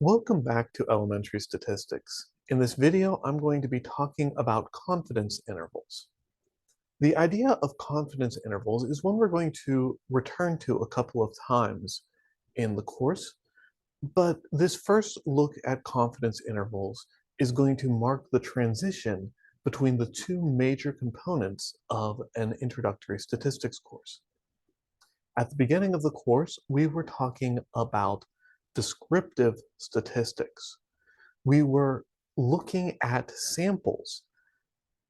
Welcome back to elementary statistics. In this video, I'm going to be talking about confidence intervals. The idea of confidence intervals is one we're going to return to a couple of times in the course, but this first look at confidence intervals is going to mark the transition between the two major components of an introductory statistics course. At the beginning of the course, we were talking about descriptive statistics. We were looking at samples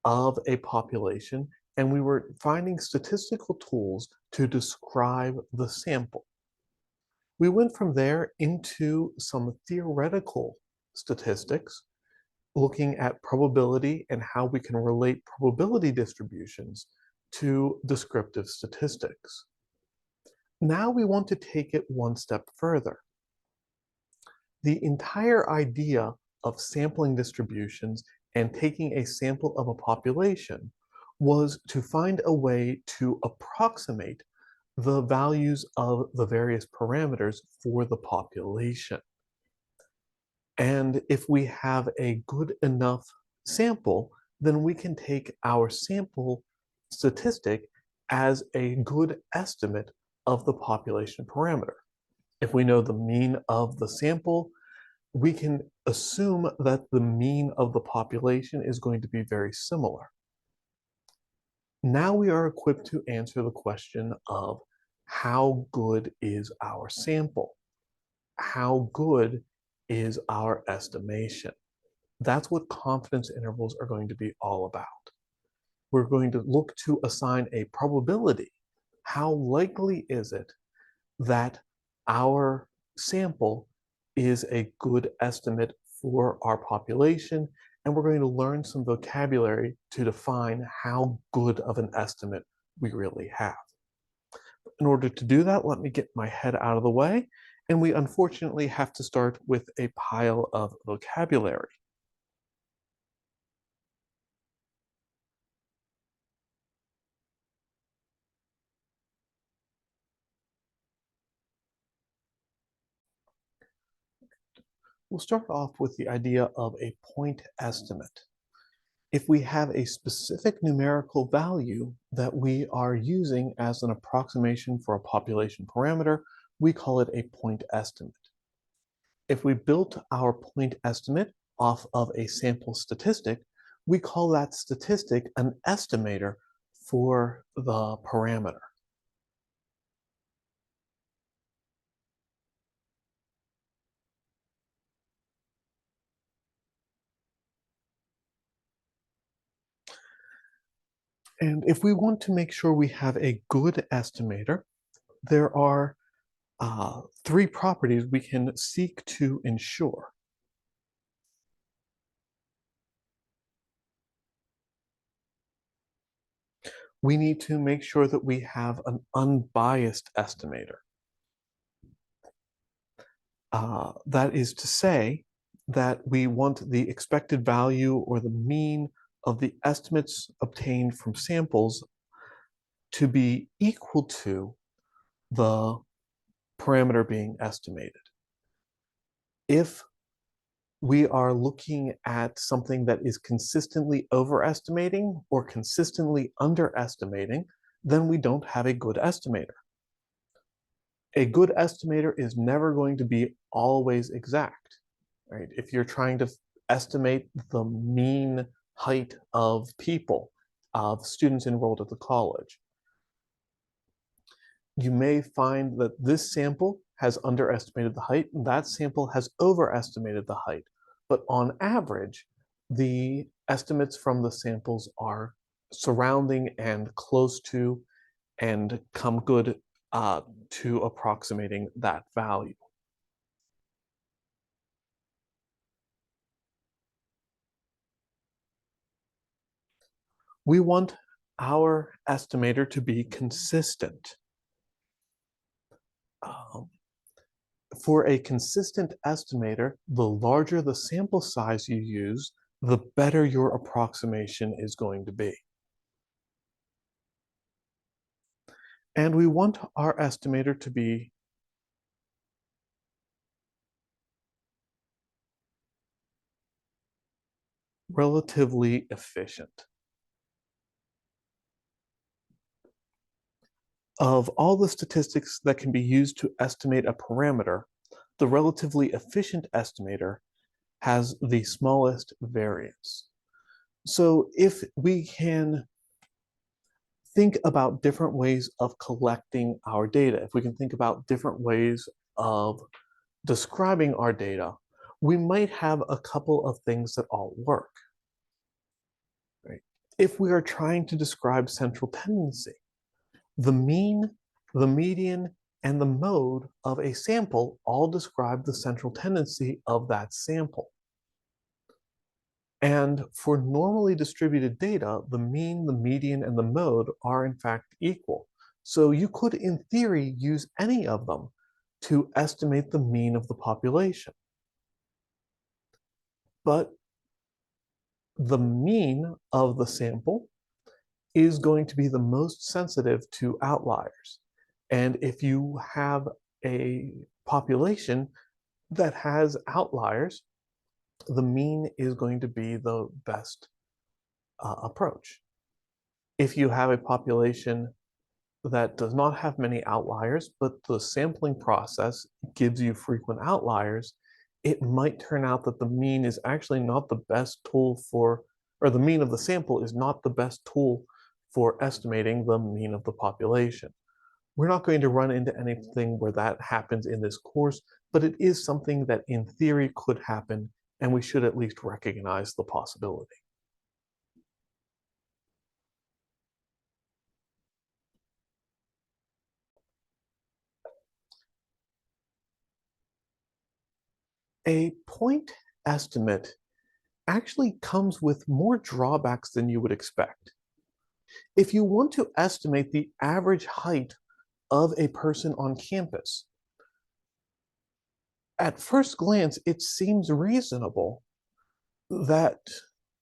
of a population and we were finding statistical tools to describe the sample. We went from there into some theoretical statistics, looking at probability and how we can relate probability distributions to descriptive statistics. Now we want to take it one step further. The entire idea of sampling distributions and taking a sample of a population was to find a way to approximate the values of the various parameters for the population. And if we have a good enough sample, then we can take our sample statistic as a good estimate of the population parameter. If we know the mean of the sample, we can assume that the mean of the population is going to be very similar. Now we are equipped to answer the question of how good is our sample? How good is our estimation? That's what confidence intervals are going to be all about. We're going to look to assign a probability. How likely is it that our sample is a good estimate for our population? And we're going to learn some vocabulary to define how good of an estimate we really have. In order to do that, let me get my head out of the way. And we unfortunately have to start with a pile of vocabulary. We'll start off with the idea of a point estimate. If we have a specific numerical value that we are using as an approximation for a population parameter, we call it a point estimate. If we built our point estimate off of a sample statistic, we call that statistic an estimator for the parameter. And if we want to make sure we have a good estimator, there are three properties we can seek to ensure. We need to make sure that we have an unbiased estimator. That is to say that we want the expected value or the mean of the estimates obtained from samples to be equal to the parameter being estimated. If we are looking at something that is consistently overestimating or consistently underestimating, then we don't have a good estimator. A good estimator is never going to be always exact, right? If you're trying to estimate the mean height of people, of students enrolled at the college, you may find that this sample has underestimated the height, and that sample has overestimated the height. But on average, the estimates from the samples are surrounding and close to and come good to approximating that value. We want our estimator to be consistent. Um, for a consistent estimator, the larger the sample size you use, the better your approximation is going to be. And we want our estimator to be relatively efficient. Of all the statistics that can be used to estimate a parameter, the relatively efficient estimator has the smallest variance. So if we can think about different ways of collecting our data, if we can think about different ways of describing our data, we might have a couple of things that all work. Right? If we are trying to describe central tendency, the mean, the median, and the mode of a sample all describe the central tendency of that sample. And for normally distributed data, the mean, the median, and the mode are in fact equal. So you could, in theory, use any of them to estimate the mean of the population. But the mean of the sample is going to be the most sensitive to outliers. And if you have a population that has outliers, the mean is going to be the best approach. If you have a population that does not have many outliers, but the sampling process gives you frequent outliers, it might turn out that the mean is actually not the best tool for, or the mean of the sample is not the best tool for estimating the mean of the population. We're not going to run into anything where that happens in this course, but it is something that in theory could happen, and we should at least recognize the possibility. A point estimate actually comes with more drawbacks than you would expect. If you want to estimate the average height of a person on campus, at first glance, it seems reasonable that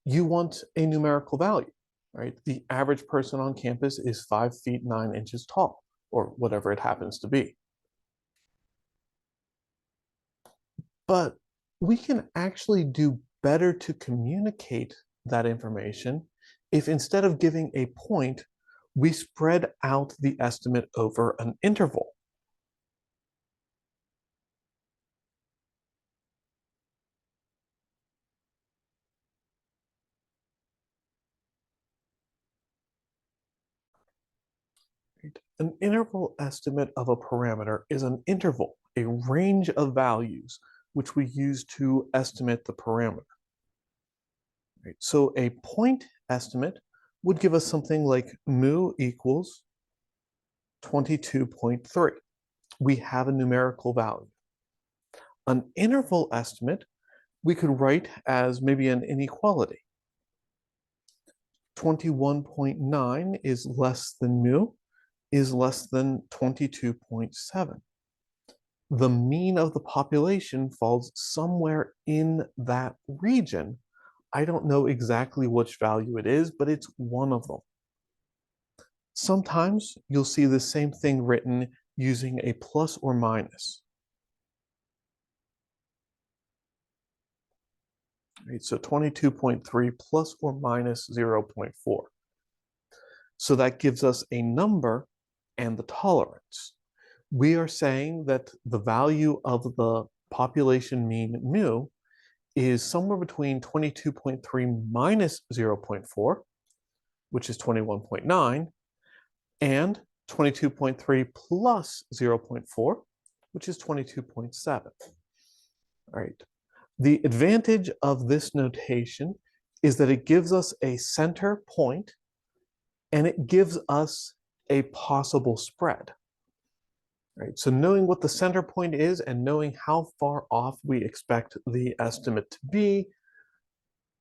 you want a numerical value, right? The average person on campus is 5 feet 9 inches tall, or whatever it happens to be. But we can actually do better to communicate that information if instead of giving a point, we spread out the estimate over an interval. An interval estimate of a parameter is an interval, a range of values, which we use to estimate the parameter. Right? So a point estimate would give us something like mu equals 22.3. We have a numerical value. An interval estimate we could write as maybe an inequality. 21.9 is less than mu, is less than 22.7. The mean of the population falls somewhere in that region. I don't know exactly which value it is, but it's one of them. Sometimes you'll see the same thing written using a plus or minus. Right, so 22.3 plus or minus 0.4. So that gives us a number and the tolerance. We are saying that the value of the population mean mu is somewhere between 22.3 minus 0.4, which is 21.9, and 22.3 plus 0.4, which is 22.7. All right. The advantage of this notation is that it gives us a center point and it gives us a possible spread. Right? So knowing what the center point is and knowing how far off we expect the estimate to be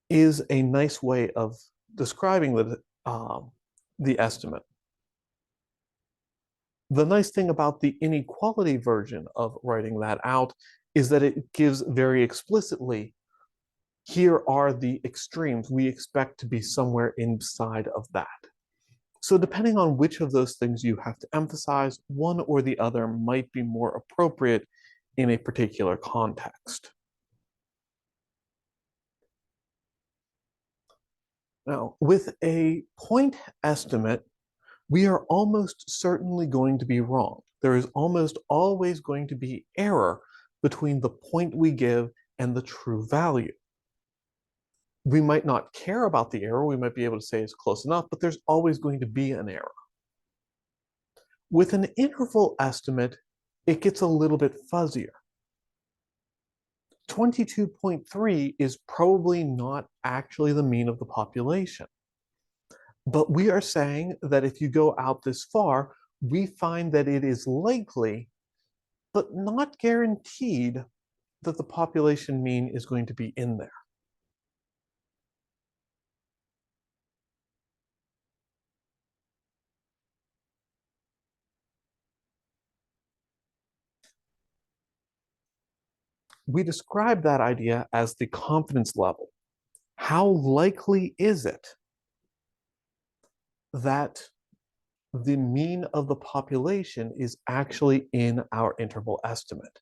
is a nice way of describing the estimate. The nice thing about the inequality version of writing that out is that it gives very explicitly, here are the extremes. We expect to be somewhere inside of that. So depending on which of those things you have to emphasize, one or the other might be more appropriate in a particular context. Now, with a point estimate, we are almost certainly going to be wrong. There is almost always going to be error between the point we give and the true value. We might not care about the error. We might be able to say it's close enough, but there's always going to be an error. With an interval estimate, it gets a little bit fuzzier. 22.3 is probably not actually the mean of the population. But we are saying that if you go out this far, we find that it is likely, but not guaranteed, that the population mean is going to be in there. We describe that idea as the confidence level. How likely is it that the mean of the population is actually in our interval estimate?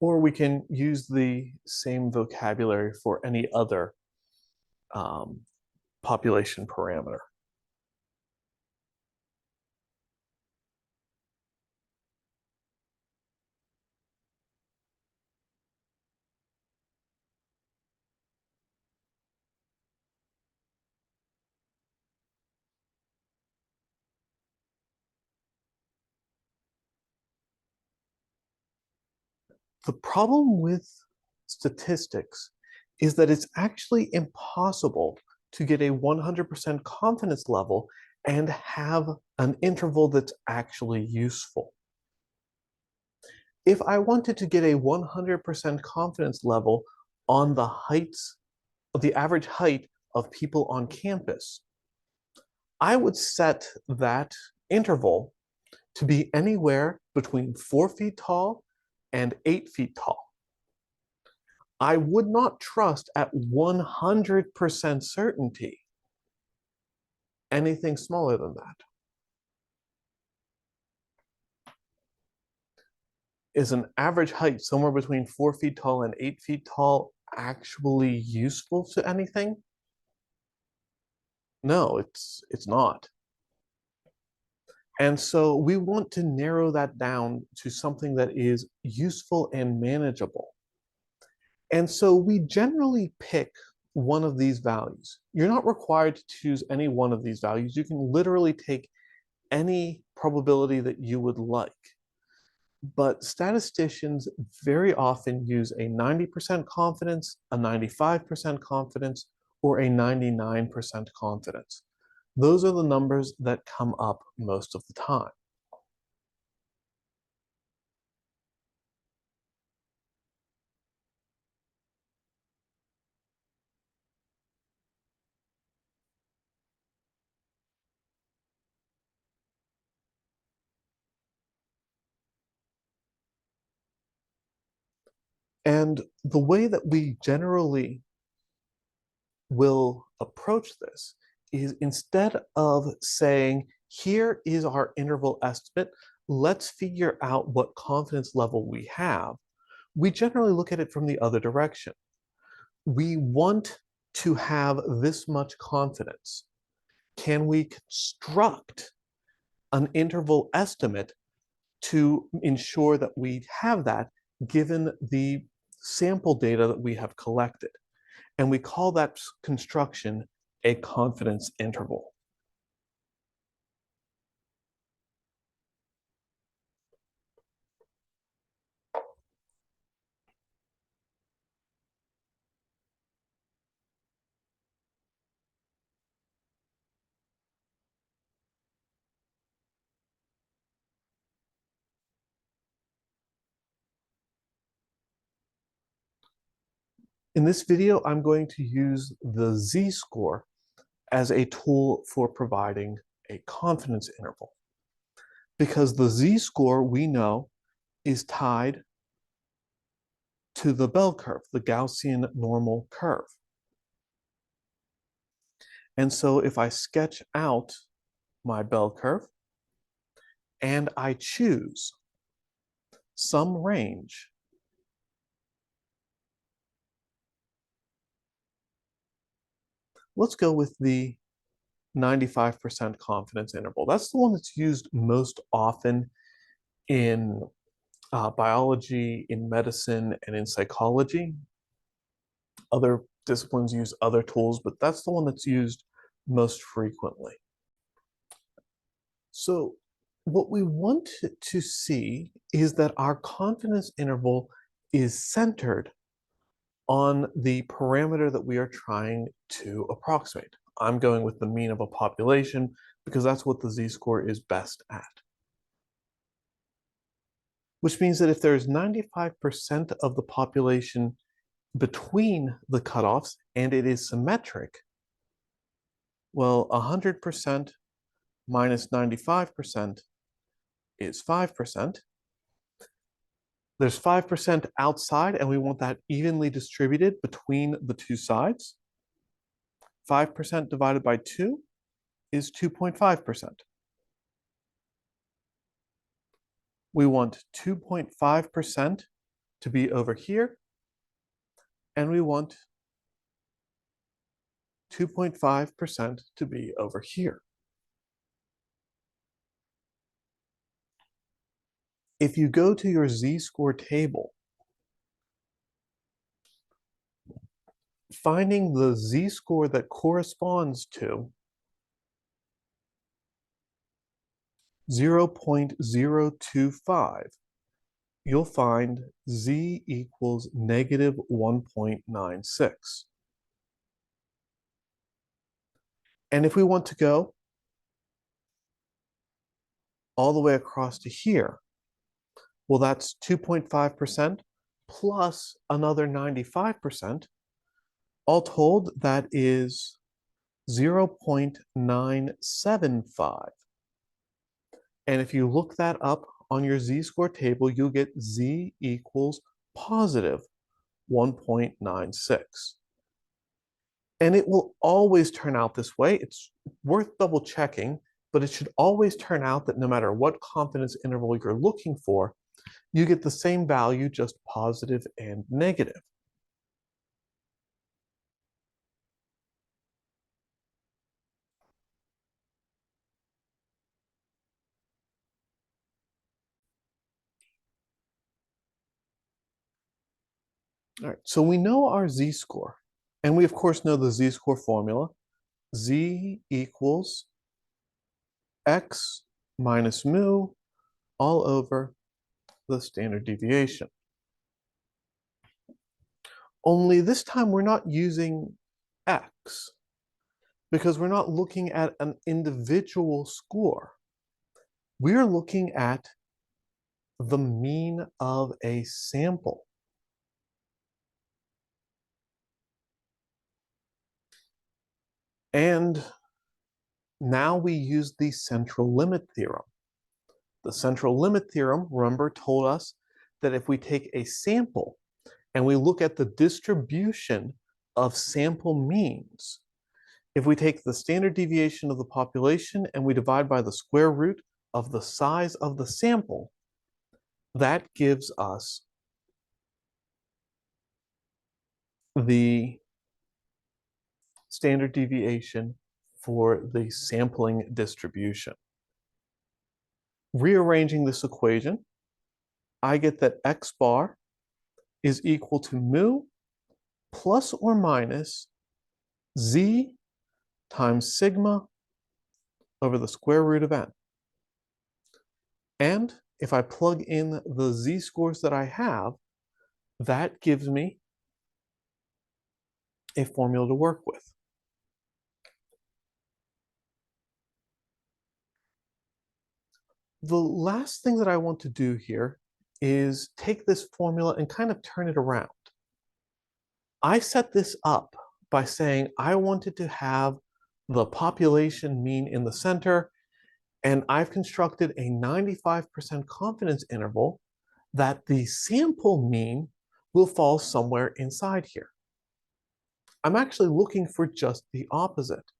Or we can use the same vocabulary for any other um, population parameter. The problem with statistics is that it's actually impossible to get a 100% confidence level and have an interval that's actually useful. If I wanted to get a 100% confidence level on the heights, the average height of people on campus, I would set that interval to be anywhere between 4 feet tall and 8 feet tall. I would not trust at 100% certainty anything smaller than that. Is an average height somewhere between 4 feet tall and 8 feet tall actually useful to anything? No, it's not. And so we want to narrow that down to something that is useful and manageable. And so we generally pick one of these values. You're not required to choose any one of these values. You can literally take any probability that you would like. But statisticians very often use a 90% confidence, a 95% confidence, or a 99% confidence. Those are the numbers that come up most of the time. And the way that we generally will approach this is, instead of saying, here is our interval estimate, let's figure out what confidence level we have, we generally look at it from the other direction. We want to have this much confidence. Can we construct an interval estimate to ensure that we have that, given the sample data that we have collected? And we call that construction a confidence interval. In this video, I'm going to use the z-score as a tool for providing a confidence interval, because the z-score, we know, is tied to the bell curve, the Gaussian normal curve. And so if I sketch out my bell curve and I choose some range Let's go with the 95% confidence interval. That's the one that's used most often in biology, in medicine, and in psychology. Other disciplines use other tools, but that's the one that's used most frequently. So what we want to see is that our confidence interval is centered on the parameter that we are trying to approximate. I'm going with the mean of a population because that's what the z-score is best at. Which means that if there's 95% of the population between the cutoffs and it is symmetric, well, 100% minus 95% is 5%. There's 5% outside, and we want that evenly distributed between the two sides. 5% divided by 2 is 2.5%. We want 2.5% to be over here, and we want 2.5% to be over here. If you go to your z-score table, finding the z-score that corresponds to 0.025, you'll find z equals negative 1.96. And if we want to go all the way across to here, well, that's 2.5% plus another 95%. All told, that is 0.975. And if you look that up on your z-score table, you'll get z equals positive 1.96. And it will always turn out this way. It's worth double checking, but it should always turn out that no matter what confidence interval you're looking for, you get the same value, just positive and negative. All right, so we know our z-score, and we of course know the z-score formula. Z equals x minus mu all over the standard deviation. Only this time we're not using x because we're not looking at an individual score. We're looking at the mean of a sample. And now we use the central limit theorem. The central limit theorem, remember, told us that if we take a sample and we look at the distribution of sample means, if we take the standard deviation of the population and we divide by the square root of the size of the sample, that gives us the standard deviation for the sampling distribution. Rearranging this equation, I get that x bar is equal to mu plus or minus z times sigma over the square root of n. And if I plug in the z-scores that I have, that gives me a formula to work with. The last thing that I want to do here is take this formula and kind of turn it around. I set this up by saying I wanted to have the population mean in the center, and I've constructed a 95% confidence interval that the sample mean will fall somewhere inside here. I'm actually looking for just the opposite.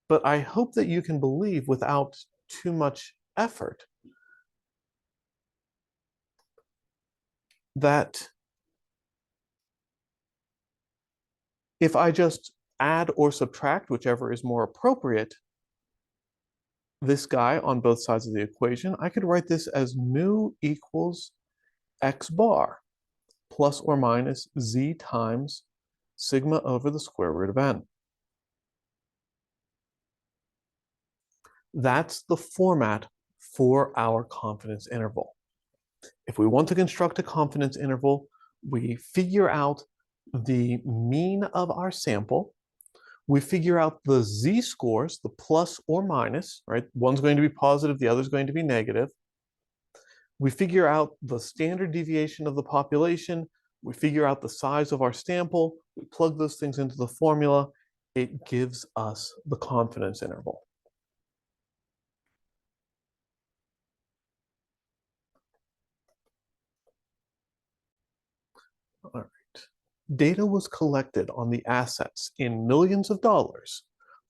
But I hope that you can believe without too much effort that if I just add or subtract, whichever is more appropriate, this guy on both sides of the equation, I could write this as mu equals x bar plus or minus z times sigma over the square root of n. That's the format for our confidence interval. If we want to construct a confidence interval, we figure out the mean of our sample. We figure out the z-scores, the plus or minus, right? One's going to be positive, the other's going to be negative. We figure out the standard deviation of the population. We figure out the size of our sample. We plug those things into the formula. It gives us the confidence interval. All right. Data was collected on the assets in millions of dollars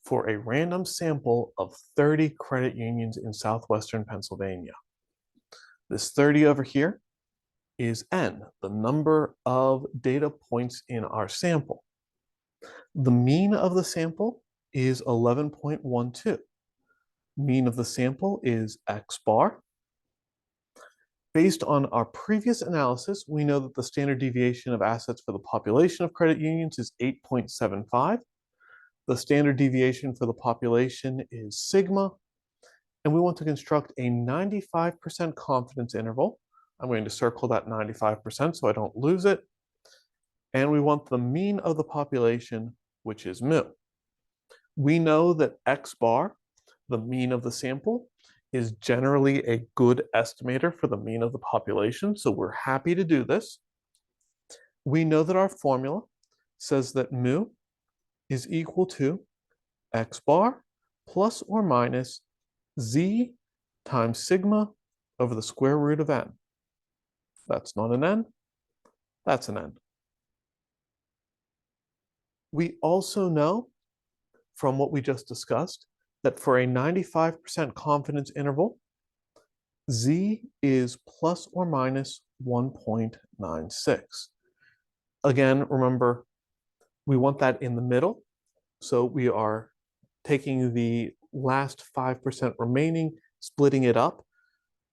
for a random sample of 30 credit unions in southwestern Pennsylvania. This 30 over here is n, the number of data points in our sample. The mean of the sample is 11.12. Mean of the sample is x bar. Based on our previous analysis, we know that the standard deviation of assets for the population of credit unions is 8.75. The standard deviation for the population is sigma, and we want to construct a 95% confidence interval. I'm going to circle that 95% so I don't lose it. And we want the mean of the population, which is mu. We know that x bar, the mean of the sample, is generally a good estimator for the mean of the population, so we're happy to do this. We know that our formula says that mu is equal to x bar plus or minus z times sigma over the square root of n. That's not an n, that's an n. We also know from what we just discussed that for a 95% confidence interval, z is plus or minus 1.96. Again, remember, we want that in the middle. So we are taking the last 5% remaining, splitting it up.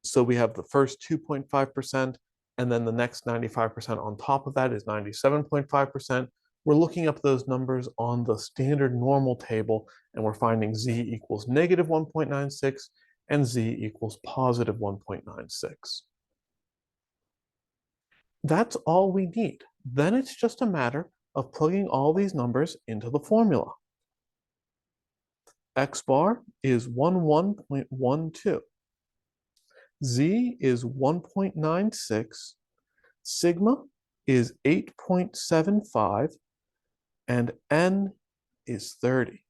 So we have the first 2.5%, and then the next 95% on top of that is 97.5%. We're looking up those numbers on the standard normal table, and we're finding z equals negative 1.96 and z equals positive 1.96. That's all we need. Then it's just a matter of plugging all these numbers into the formula. X bar is 11.12. Z is 1.96. Sigma is 8.75. And n is 30.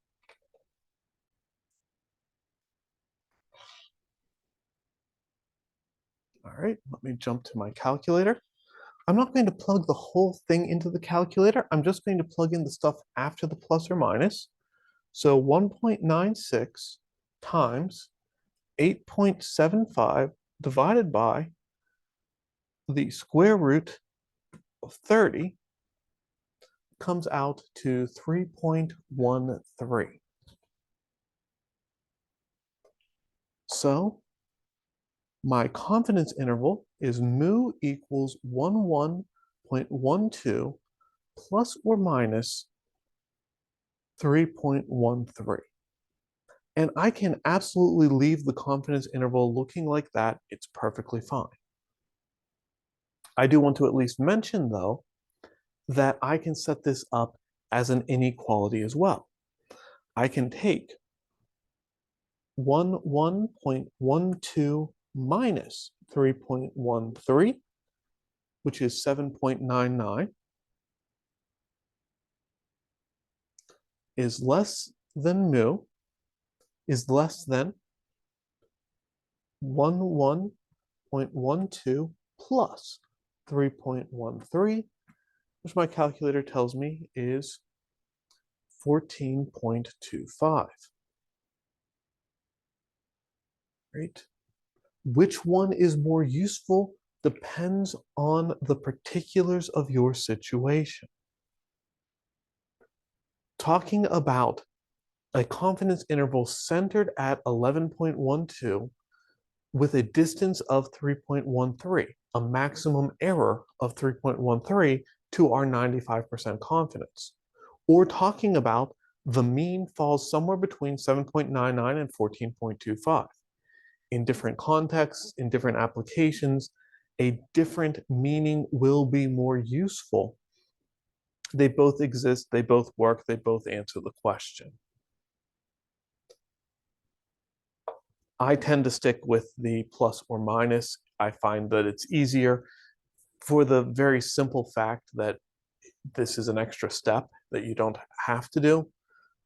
All right, let me jump to my calculator. I'm not going to plug the whole thing into the calculator. I'm just going to plug in the stuff after the plus or minus. So 1.96 times 8.75 divided by the square root of 30 comes out to 3.13. So my confidence interval is mu equals 11.12 plus or minus 3.13. And I can absolutely leave the confidence interval looking like that. It's perfectly fine. I do want to at least mention, though, that I can set this up as an inequality as well. I can take 11.12 minus 3.13, which is 7.99, is less than mu, is less than 11.12 plus 3.13, which my calculator tells me is 14.25. Right? Which one is more useful depends on the particulars of your situation. talking about a confidence interval centered at 11.12 with a distance of 3.13, a maximum error of 3.13 to our 95% confidence. Or talking about the mean falls somewhere between 7.99 and 14.25. In different contexts, in different applications, a different meaning will be more useful. They both exist, they both work, they both answer the question. I tend to stick with the plus or minus. I find that it's easier for the very simple fact that this is an extra step that you don't have to do.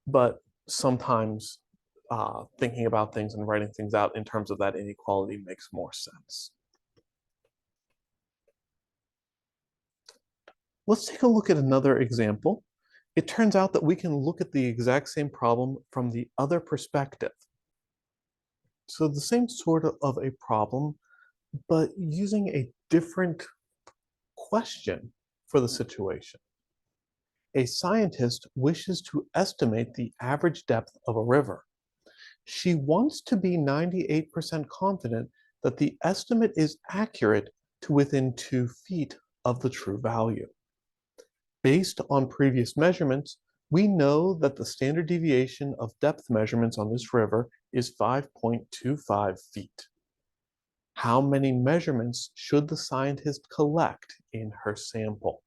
But sometimes thinking about things and writing things out in terms of that inequality makes more sense. Let's take a look at another example. It turns out that we can look at the exact same problem from the other perspective. So the same sort of a problem, but using a different question for the situation. A scientist wishes to estimate the average depth of a river. She wants to be 98% confident that the estimate is accurate to within 2 feet of the true value. Based on previous measurements, we know that the standard deviation of depth measurements on this river is 5.25 feet. How many measurements should the scientist collect in her sample?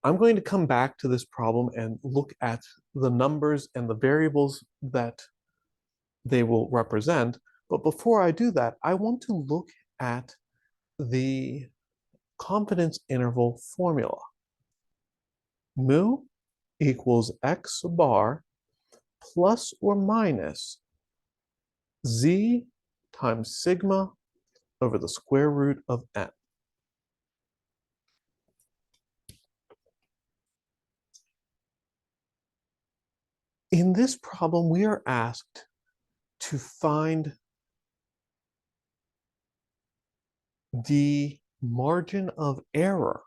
I'm going to come back to this problem and look at the numbers and the variables that they will represent. But before I do that, I want to look at the confidence interval formula. Mu equals x bar plus or minus z times sigma over the square root of n. In this problem, we are asked to find the margin of error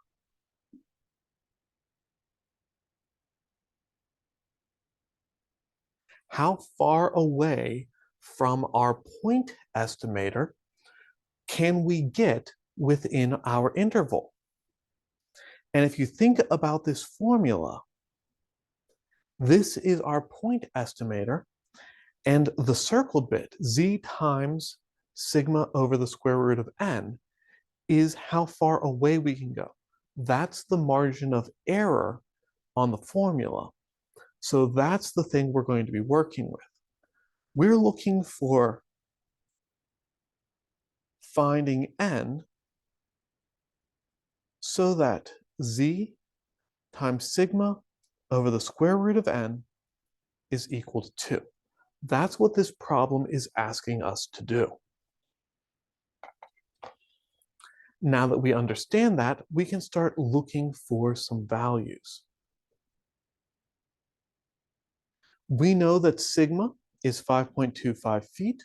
how far away from our point estimator can we get within our interval? And if you think about this formula, this is our point estimator, and the circled bit, z times sigma over the square root of n, is how far away we can go. That's the margin of error on the formula. So that's the thing we're going to be working with. We're looking for finding n so that z times sigma over the square root of n is equal to 2. That's what this problem is asking us to do. Now that we understand that, we can start looking for some values. We know that sigma is 5.25 feet.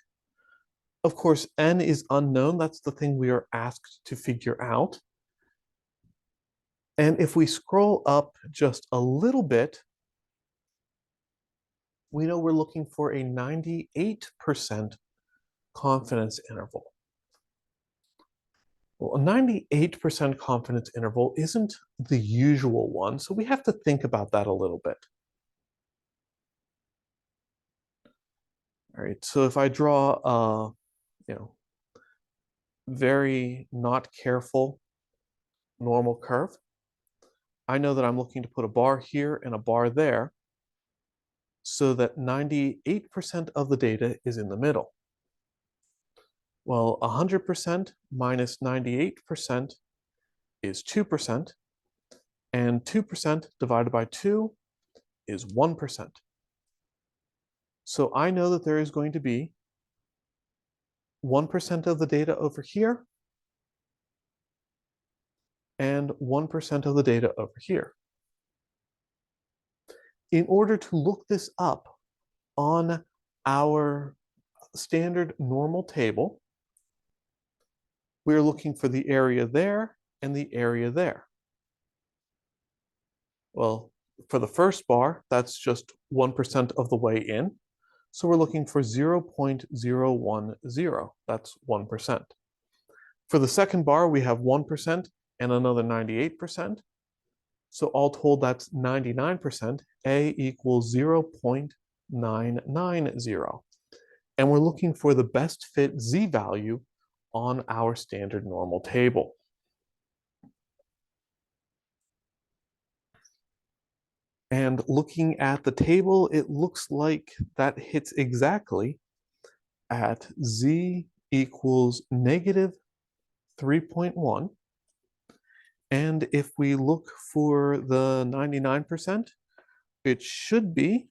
Of course, n is unknown. That's the thing we are asked to figure out. And if we scroll up just a little bit, we know we're looking for a 98% confidence interval. Well, a 98% confidence interval isn't the usual one, so we have to think about that a little bit. All right, so if I draw a, very not careful normal curve, I know that I'm looking to put a bar here and a bar there so that 98% of the data is in the middle. Well, 100% minus 98% is 2%, and 2% divided by 2 is 1%. So I know that there is going to be 1% of the data over here and 1% of the data over here. In order to look this up on our standard normal table, we're looking for the area there and the area there. Well, for the first bar, that's just 1% of the way in. So we're looking for 0.010. That's 1%. For the second bar, we have 1% and another 98%. So all told, that's 99%. A equals 0.990. And we're looking for the best fit Z value on our standard normal table. And looking at the table, it looks like that hits exactly at Z equals negative 3.1. And if we look for the 99%, it should be,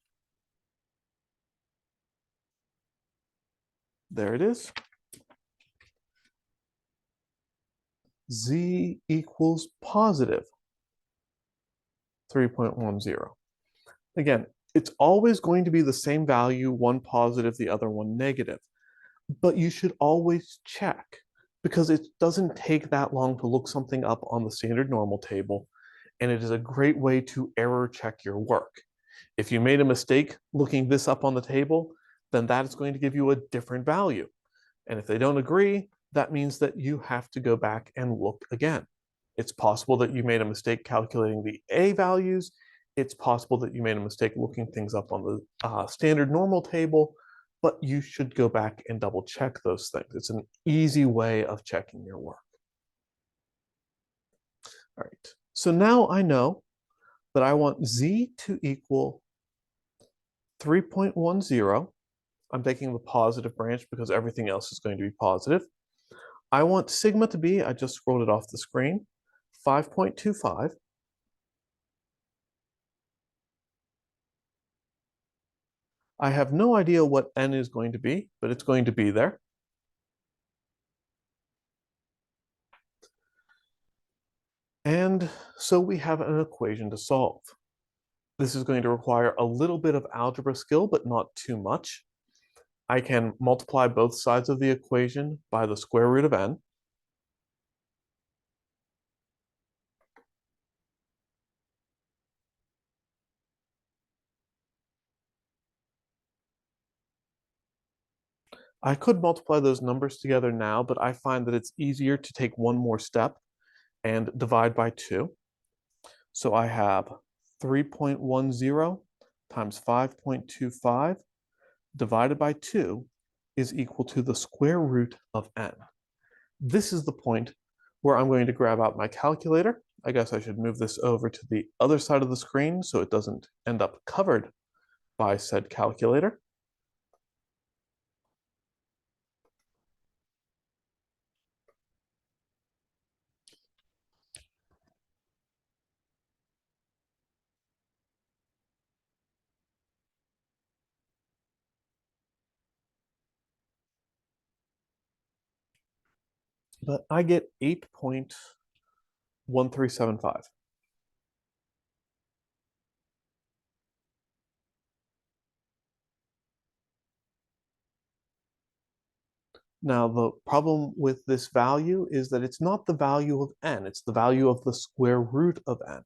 there it is, Z equals positive 3.10. Again, it's always going to be the same value, one positive, the other one negative. But you should always check because it doesn't take that long to look something up on the standard normal table, and it is a great way to error check your work. If you made a mistake looking this up on the table, then that is going to give you a different value. And if they don't agree, that means that you have to go back and look again. It's possible that you made a mistake calculating the A values. It's possible that you made a mistake looking things up on the standard normal table, but you should go back and double check those things. It's an easy way of checking your work. All right, so now I know that I want Z to equal 3.10. I'm taking the positive branch because everything else is going to be positive. I want sigma to be, I just scrolled it off the screen, 5.25. I have no idea what n is going to be, but it's going to be there. And so we have an equation to solve. This is going to require a little bit of algebra skill, but not too much. I can multiply both sides of the equation by the square root of n. I could multiply those numbers together now, but I find that it's easier to take one more step and divide by 2. So I have 3.10 times 5.25 divided by 2 is equal to the square root of n. This is the point where I'm going to grab out my calculator. I guess I should move this over to the other side of the screen so it doesn't end up covered by said calculator. But I get 8.1375. Now, the problem with this value is that it's not the value of n, it's the value of the square root of n.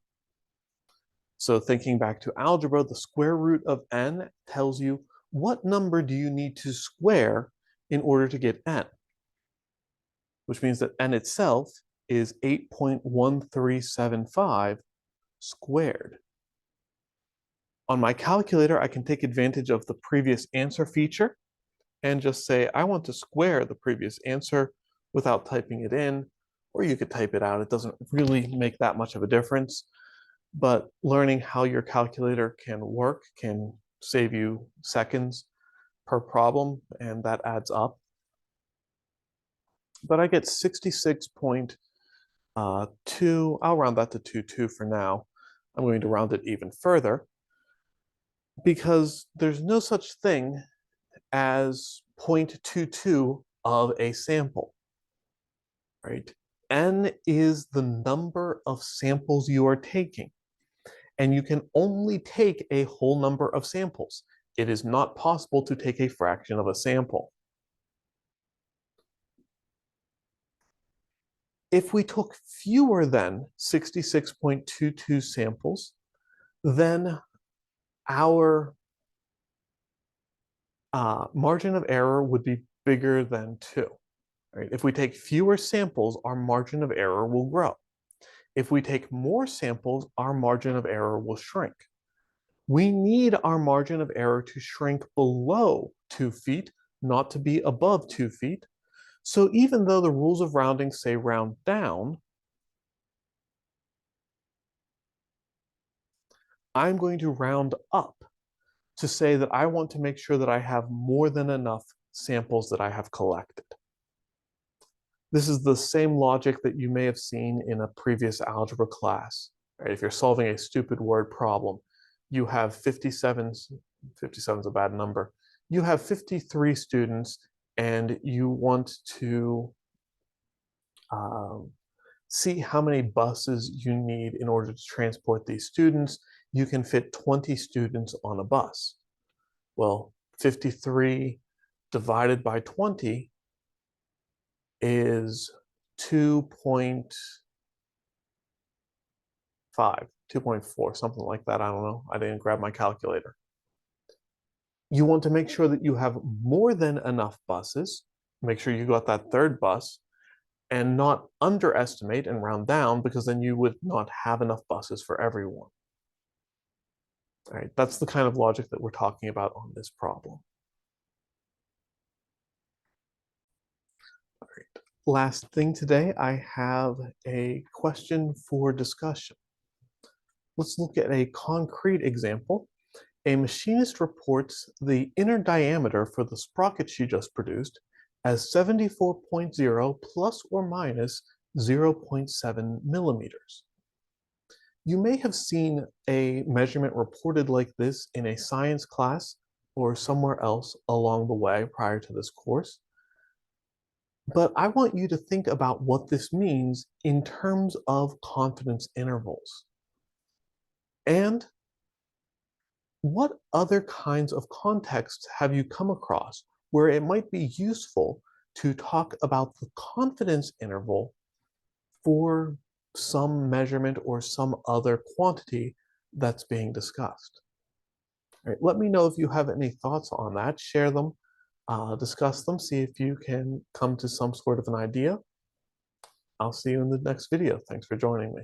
So thinking back to algebra, the square root of n tells you what number do you need to square in order to get n, which means that n itself is 8.1375 squared. On my calculator, I can take advantage of the previous answer feature and just say, I want to square the previous answer without typing it in, or you could type it out. It doesn't really make that much of a difference, but learning how your calculator can work can save you seconds per problem, and that adds up. But I get 66.2, I'll round that to 22 for now. I'm going to round it even further because there's no such thing as 0.22 of a sample, right? N is the number of samples you are taking, and you can only take a whole number of samples. It is not possible to take a fraction of a sample. If we took fewer than 66.22 samples, then our margin of error would be bigger than 2. Right? If we take fewer samples, our margin of error will grow. If we take more samples, our margin of error will shrink. We need our margin of error to shrink below 2 feet, not to be above 2 feet. So even though the rules of rounding say round down, I'm going to round up to say that I want to make sure that I have more than enough samples that I have collected. This is the same logic that you may have seen in a previous algebra class. Right? If you're solving a stupid word problem, you have 57 is a bad number. You have 53 students and you want to see how many buses you need in order to transport these students. You can fit 20 students on a bus. Well, 53 divided by 20 is 2.5, 2.4, something like that. I don't know. I didn't grab my calculator. You want to make sure that you have more than enough buses. Make sure you got that third bus and not underestimate and round down, because then you would not have enough buses for everyone. All right, that's the kind of logic that we're talking about on this problem. All right, last thing today, I have a question for discussion. Let's look at a concrete example. A machinist reports the inner diameter for the sprocket she just produced as 74.0 plus or minus 0.7 millimeters. You may have seen a measurement reported like this in a science class or somewhere else along the way prior to this course. But I want you to think about what this means in terms of confidence intervals. And what other kinds of contexts have you come across where it might be useful to talk about the confidence interval for some measurement or some other quantity that's being discussed? All right, let me know if you have any thoughts on that. Share them, discuss them, see if you can come to some sort of an idea. I'll see you in the next video. Thanks for joining me.